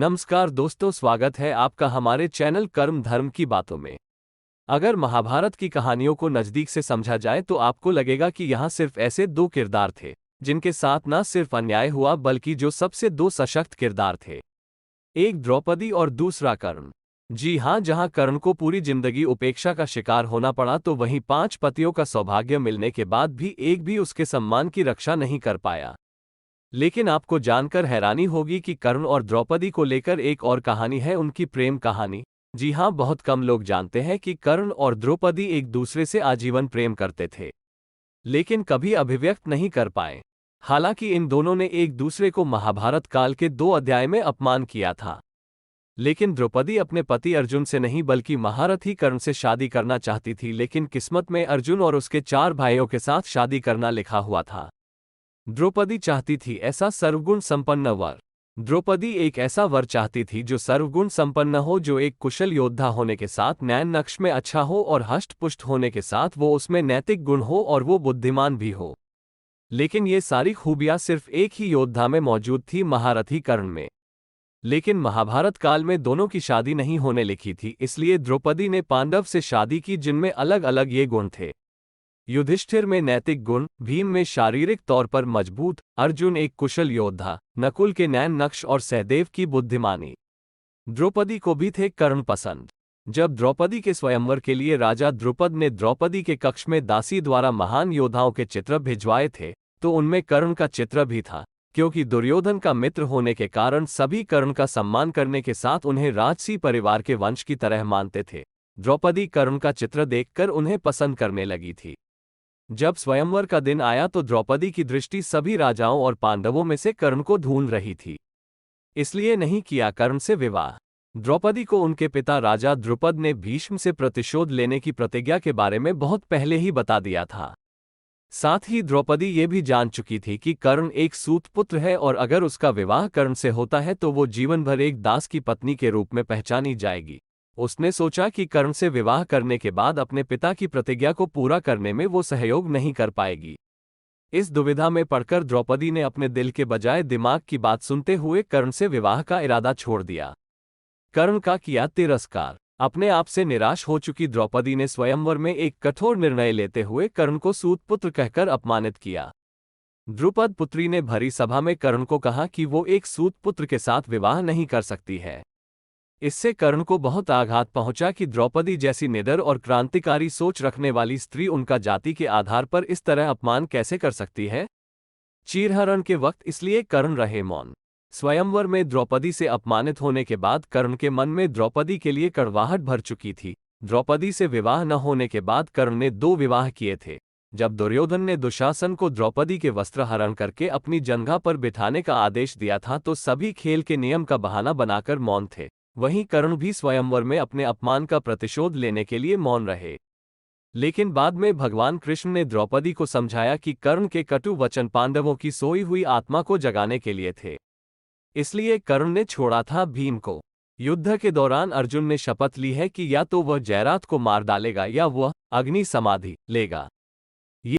नमस्कार दोस्तों, स्वागत है आपका हमारे चैनल कर्म धर्म की बातों में। अगर महाभारत की कहानियों को नज़दीक से समझा जाए तो आपको लगेगा कि यहाँ सिर्फ ऐसे दो किरदार थे जिनके साथ न सिर्फ अन्याय हुआ बल्कि जो सबसे दो सशक्त किरदार थे, एक द्रौपदी और दूसरा कर्ण। जी हाँ, जहाँ कर्ण को पूरी जिंदगी उपेक्षा का शिकार होना पड़ा तो वहीं 5 पतियों का सौभाग्य मिलने के बाद भी एक भी उसके सम्मान की रक्षा नहीं कर पाया। लेकिन आपको जानकर हैरानी होगी कि कर्ण और द्रौपदी को लेकर एक और कहानी है, उनकी प्रेम कहानी। जी हाँ, बहुत कम लोग जानते हैं कि कर्ण और द्रौपदी एक दूसरे से आजीवन प्रेम करते थे, लेकिन कभी अभिव्यक्त नहीं कर पाए। हालांकि इन दोनों ने एक दूसरे को महाभारत काल के 2 अध्याय में अपमान किया था। लेकिन द्रौपदी अपने पति अर्जुन से नहीं बल्कि महारथी कर्ण से शादी करना चाहती थी, लेकिन किस्मत में अर्जुन और उसके 4 भाइयों के साथ शादी करना लिखा हुआ था। द्रौपदी चाहती थी ऐसा सर्वगुण संपन्न वर। द्रौपदी एक ऐसा वर चाहती थी जो सर्वगुण संपन्न हो, जो एक कुशल योद्धा होने के साथ नैन नक्श में अच्छा हो और हष्ट पुष्ट होने के साथ वो उसमें नैतिक गुण हो और वो बुद्धिमान भी हो। लेकिन ये सारी खूबियां सिर्फ एक ही योद्धा में मौजूद थी, महारथी कर्ण में। लेकिन महाभारत काल में दोनों की शादी नहीं होने लिखी थी, इसलिए द्रौपदी ने पांडव से शादी की जिनमें अलग अलग ये गुण थे। युधिष्ठिर में नैतिक गुण, भीम में शारीरिक तौर पर मजबूत, अर्जुन एक कुशल योद्धा, नकुल के नैन नक्श और सहदेव की बुद्धिमानी। द्रौपदी को भी थे कर्ण पसंद। जब द्रौपदी के स्वयंवर के लिए राजा द्रुपद ने द्रौपदी के कक्ष में दासी द्वारा महान योद्धाओं के चित्र भिजवाए थे तो उनमें कर्ण का चित्र भी था, क्योंकि दुर्योधन का मित्र होने के कारण सभी कर्ण का सम्मान करने के साथ उन्हें राजसी परिवार के वंश की तरह मानते थे। द्रौपदी कर्ण का चित्र देखकर उन्हें पसंद करने लगी थी। जब स्वयंवर का दिन आया तो द्रौपदी की दृष्टि सभी राजाओं और पांडवों में से कर्ण को ढूंढ रही थी, इसलिए नहीं किया कर्ण से विवाह। द्रौपदी को उनके पिता राजा द्रुपद ने भीष्म से प्रतिशोध लेने की प्रतिज्ञा के बारे में बहुत पहले ही बता दिया था। साथ ही द्रौपदी ये भी जान चुकी थी कि कर्ण एक सूत पुत्र है और अगर उसका विवाह कर्ण से होता है तो वो जीवन भर एक दास की पत्नी के रूप में पहचानी जाएगी। उसने सोचा कि कर्ण से विवाह करने के बाद अपने पिता की प्रतिज्ञा को पूरा करने में वो सहयोग नहीं कर पाएगी। इस दुविधा में पड़कर द्रौपदी ने अपने दिल के बजाय दिमाग की बात सुनते हुए कर्ण से विवाह का इरादा छोड़ दिया। कर्ण का किया तिरस्कार। अपने आप से निराश हो चुकी द्रौपदी ने स्वयंवर में एक कठोर निर्णय लेते हुए कर्ण को सूत पुत्र कहकर अपमानित किया। द्रुपद पुत्री ने भरी सभा में कर्ण को कहा कि वो एक सूत पुत्र के साथ विवाह नहीं कर सकती है। इससे कर्ण को बहुत आघात पहुंचा कि द्रौपदी जैसी निडर और क्रांतिकारी सोच रखने वाली स्त्री उनका जाति के आधार पर इस तरह अपमान कैसे कर सकती है। चीरहरण के वक्त इसलिए कर्ण रहे मौन। स्वयंवर में द्रौपदी से अपमानित होने के बाद कर्ण के मन में द्रौपदी के लिए कड़वाहट भर चुकी थी। द्रौपदी से विवाह न होने के बाद कर्ण ने 2 विवाह किए थे। जब दुर्योधन ने दुशासन को द्रौपदी के वस्त्र हरण करके अपनी जंघा पर बिठाने का आदेश दिया था तो सभी खेल के नियम का बहाना बनाकर मौन थे। वहीं कर्ण भी स्वयंवर में अपने अपमान का प्रतिशोध लेने के लिए मौन रहे। लेकिन बाद में भगवान कृष्ण ने द्रौपदी को समझाया कि कर्ण के कटु वचन पांडवों की सोई हुई आत्मा को जगाने के लिए थे, इसलिए कर्ण ने छोड़ा था भीम को। युद्ध के दौरान अर्जुन ने शपथ ली है कि या तो वह जयरात को मार डालेगा या वह अग्नि समाधि लेगा।